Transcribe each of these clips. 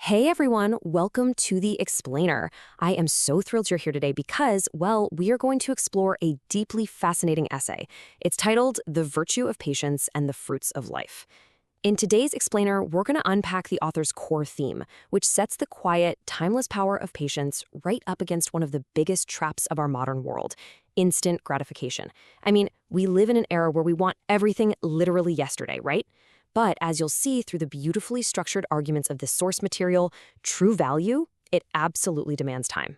Hey everyone, welcome to The Explainer. I am so thrilled you're here today because, well, we are going to explore a deeply fascinating essay. It's titled The Virtue of Patience and the Fruits of Life. In today's Explainer, we're going to unpack the author's core theme, which sets the quiet, timeless power of patience right up against one of the biggest traps of our modern world: instant gratification. I mean, we live in an era where we want everything literally yesterday, right? But as you'll see through the beautifully structured arguments of this source material, true value, it absolutely demands time.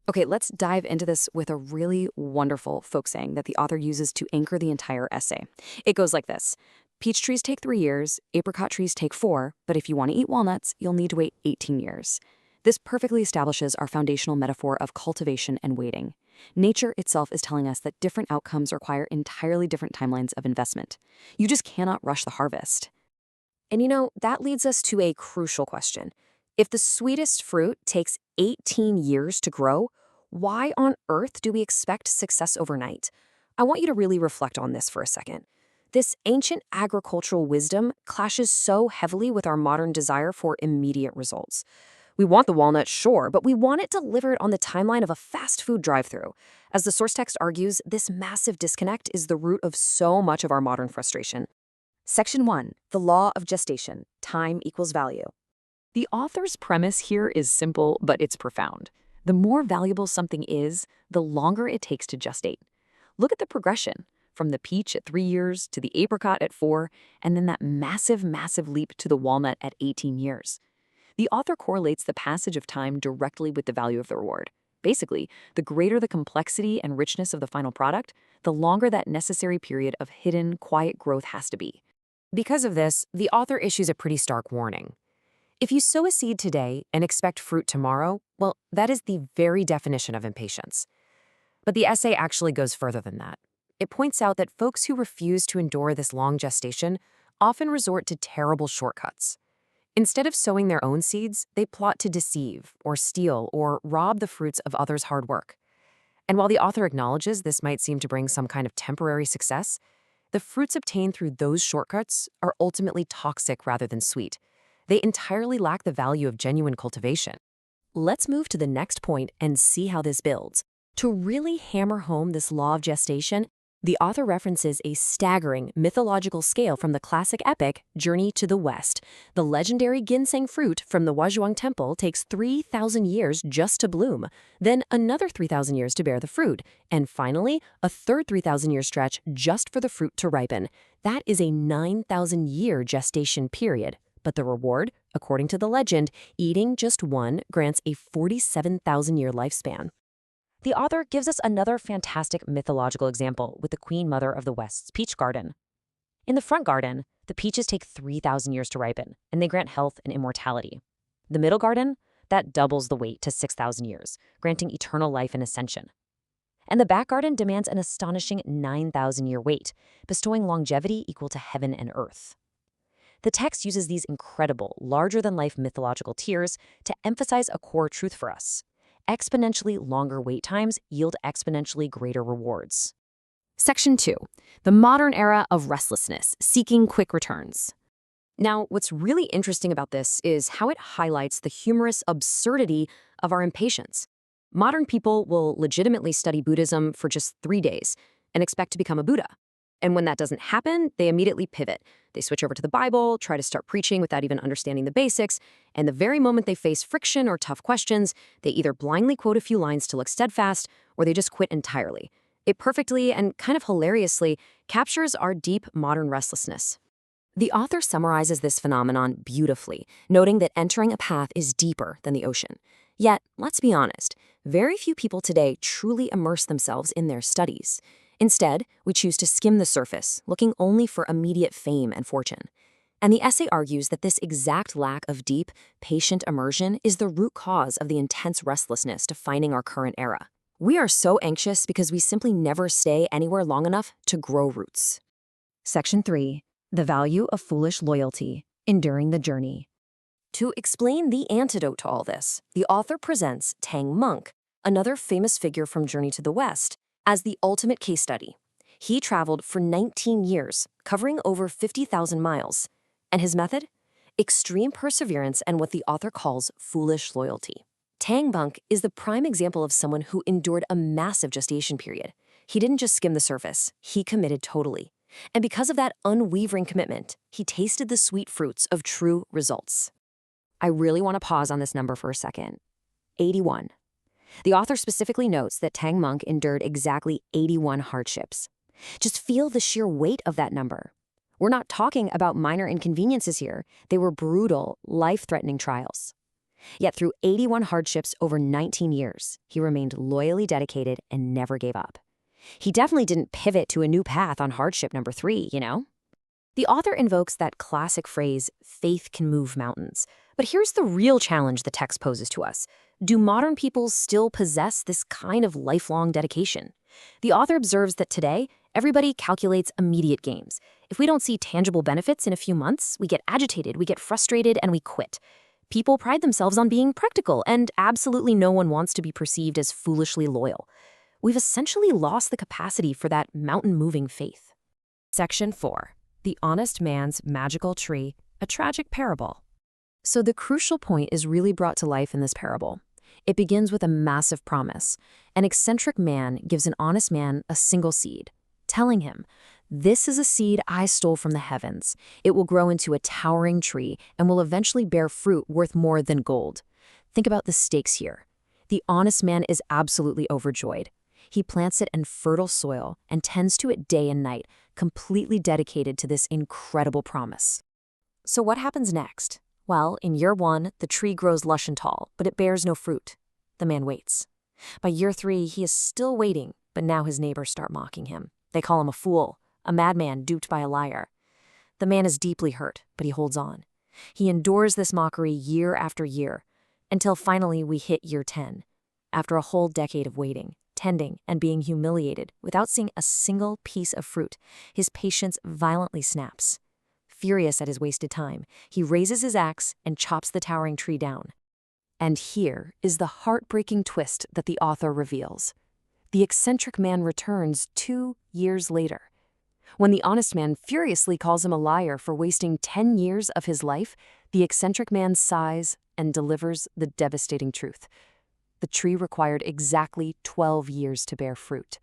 Okay, let's dive into this with a really wonderful folk saying that the author uses to anchor the entire essay. It goes like this: peach trees take 3 years, apricot trees take 4, but if you want to eat walnuts, you'll need to wait 18 years. This perfectly establishes our foundational metaphor of cultivation and waiting. Nature itself is telling us that different outcomes require entirely different timelines of investment. You just cannot rush the harvest. And that leads us to a crucial question. If the sweetest fruit takes 18 years to grow, why on earth do we expect success overnight? I want you to really reflect on this for a second. This ancient agricultural wisdom clashes so heavily with our modern desire for immediate results. We want the walnut, sure, but we want it delivered on the timeline of a fast food drive-thru. As the source text argues, this massive disconnect is the root of so much of our modern frustration. Section 1, the law of gestation, time equals value. The author's premise here is simple, but it's profound. The more valuable something is, the longer it takes to gestate. Look at the progression, from the peach at 3 years to the apricot at 4, and then that massive, massive leap to the walnut at 18 years. The author correlates the passage of time directly with the value of the reward. Basically, the greater the complexity and richness of the final product, the longer that necessary period of hidden, quiet growth has to be. Because of this, the author issues a pretty stark warning. If you sow a seed today and expect fruit tomorrow, well, that is the very definition of impatience. But the essay actually goes further than that. It points out that folks who refuse to endure this long gestation often resort to terrible shortcuts. Instead of sowing their own seeds, they plot to deceive, or steal, or rob the fruits of others' hard work. And while the author acknowledges this might seem to bring some kind of temporary success, the fruits obtained through those shortcuts are ultimately toxic rather than sweet. They entirely lack the value of genuine cultivation. Let's move to the next point and see how this builds. To really hammer home this law of gestation, the author references a staggering mythological scale from the classic epic Journey to the West. The legendary ginseng fruit from the Huazhuang Temple takes 3,000 years just to bloom, then another 3,000 years to bear the fruit, and finally, a third 3,000-year stretch just for the fruit to ripen. That is a 9,000-year gestation period. But the reward, according to the legend, eating just one grants a 47,000-year lifespan. The author gives us another fantastic mythological example with the Queen Mother of the West's peach garden. In the front garden, the peaches take 3,000 years to ripen, and they grant health and immortality. The middle garden, that doubles the wait to 6,000 years, granting eternal life and ascension. And the back garden demands an astonishing 9,000-year wait, bestowing longevity equal to heaven and earth. The text uses these incredible, larger-than-life mythological tiers to emphasize a core truth for us. Exponentially longer wait times yield exponentially greater rewards. Section 2. The modern era of restlessness, seeking quick returns. Now, what's really interesting about this is how it highlights the humorous absurdity of our impatience. Modern people will legitimately study Buddhism for just 3 days and expect to become a Buddha. And when that doesn't happen, they immediately pivot. They switch over to the Bible, try to start preaching without even understanding the basics, and the very moment they face friction or tough questions, they either blindly quote a few lines to look steadfast, or they just quit entirely. It perfectly and kind of hilariously captures our deep modern restlessness. The author summarizes this phenomenon beautifully, noting that entering a path is deeper than the ocean. Yet, let's be honest, very few people today truly immerse themselves in their studies. Instead, we choose to skim the surface, looking only for immediate fame and fortune. And the essay argues that this exact lack of deep, patient immersion is the root cause of the intense restlessness defining our current era. We are so anxious because we simply never stay anywhere long enough to grow roots. Section 3. The value of foolish loyalty, enduring the journey. To explain the antidote to all this, the author presents Tang Monk, another famous figure from Journey to the West, as the ultimate case study. He traveled for 19 years, covering over 50,000 miles. And his method? extreme perseverance, and what the author calls foolish loyalty. Tang Bunk is the prime example of someone who endured a massive gestation period. He didn't just skim the surface, he committed totally. And because of that unwavering commitment, he tasted the sweet fruits of true results. I really want to pause on this number for a second. 81. The author specifically notes that Tang Monk endured exactly 81 hardships. Just feel the sheer weight of that number. We're not talking about minor inconveniences here. They were brutal, life-threatening trials. Yet through 81 hardships over 19 years, he remained loyally dedicated and never gave up. He definitely didn't pivot to a new path on hardship number 3, you know? The author invokes that classic phrase, faith can move mountains. But here's the real challenge the text poses to us. Do modern people still possess this kind of lifelong dedication? The author observes that today, everybody calculates immediate gains. If we don't see tangible benefits in a few months, we get agitated, we get frustrated, and we quit. People pride themselves on being practical, and absolutely no one wants to be perceived as foolishly loyal. We've essentially lost the capacity for that mountain-moving faith. Section 4. The Honest Man's Magical Tree, a Tragic Parable. So the crucial point is really brought to life in this parable. It begins with a massive promise. An eccentric man gives an honest man a single seed, telling him, "This is a seed I stole from the heavens. It will grow into a towering tree and will eventually bear fruit worth more than gold." Think about the stakes here. The honest man is absolutely overjoyed. He plants it in fertile soil and tends to it day and night, completely dedicated to this incredible promise. So what happens next? Well, in year 1, the tree grows lush and tall, but it bears no fruit. The man waits. By year 3, he is still waiting, but now his neighbors start mocking him. They call him a fool, a madman duped by a liar. The man is deeply hurt, but he holds on. He endures this mockery year after year, until finally we hit year 10. After a whole decade of waiting, tending, and being humiliated without seeing a single piece of fruit, his patience violently snaps. Furious at his wasted time, he raises his axe and chops the towering tree down. And here is the heartbreaking twist that the author reveals. The eccentric man returns 2 years later. When the honest man furiously calls him a liar for wasting 10 years of his life, the eccentric man sighs and delivers the devastating truth. The tree required exactly 12 years to bear fruit.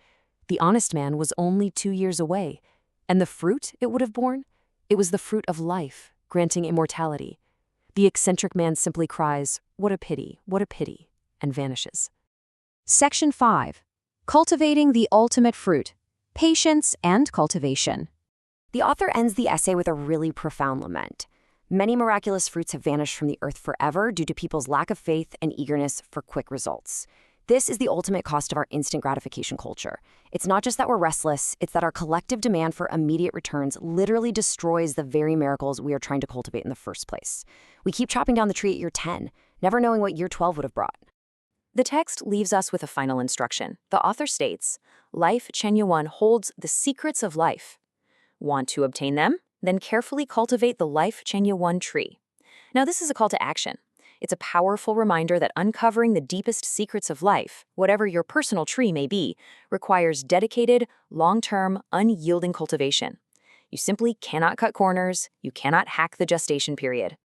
The honest man was only 2 years away, and the fruit it would have borne? It was the fruit of life, granting immortality. The eccentric man simply cries, what a pity," and vanishes. Section 5. Cultivating the Ultimate Fruit, Patience and Cultivation. The author ends the essay with a really profound lament. Many miraculous fruits have vanished from the earth forever due to people's lack of faith and eagerness for quick results. This is the ultimate cost of our instant gratification culture. It's not just that we're restless, it's that our collective demand for immediate returns literally destroys the very miracles we are trying to cultivate in the first place. We keep chopping down the tree at year 10, never knowing what year 12 would have brought. The text leaves us with a final instruction. The author states, Life Chenyuan holds the secrets of life. Want to obtain them? Then carefully cultivate the Life Chenyuan tree. Now this is a call to action. It's a powerful reminder that uncovering the deepest secrets of life, whatever your personal tree may be, requires dedicated, long-term, unyielding cultivation. You simply cannot cut corners, you cannot hack the gestation period.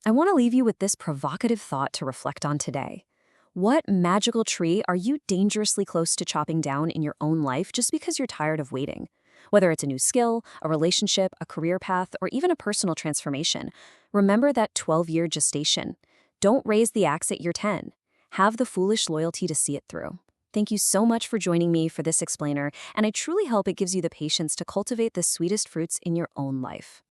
I want to leave you with this provocative thought to reflect on today. What magical tree are you dangerously close to chopping down in your own life just because you're tired of waiting? Whether it's a new skill, a relationship, a career path, or even a personal transformation, remember that 12-year gestation. Don't raise the axe at year 10. Have the foolish loyalty to see it through. Thank you so much for joining me for this explainer, and I truly hope it gives you the patience to cultivate the sweetest fruits in your own life.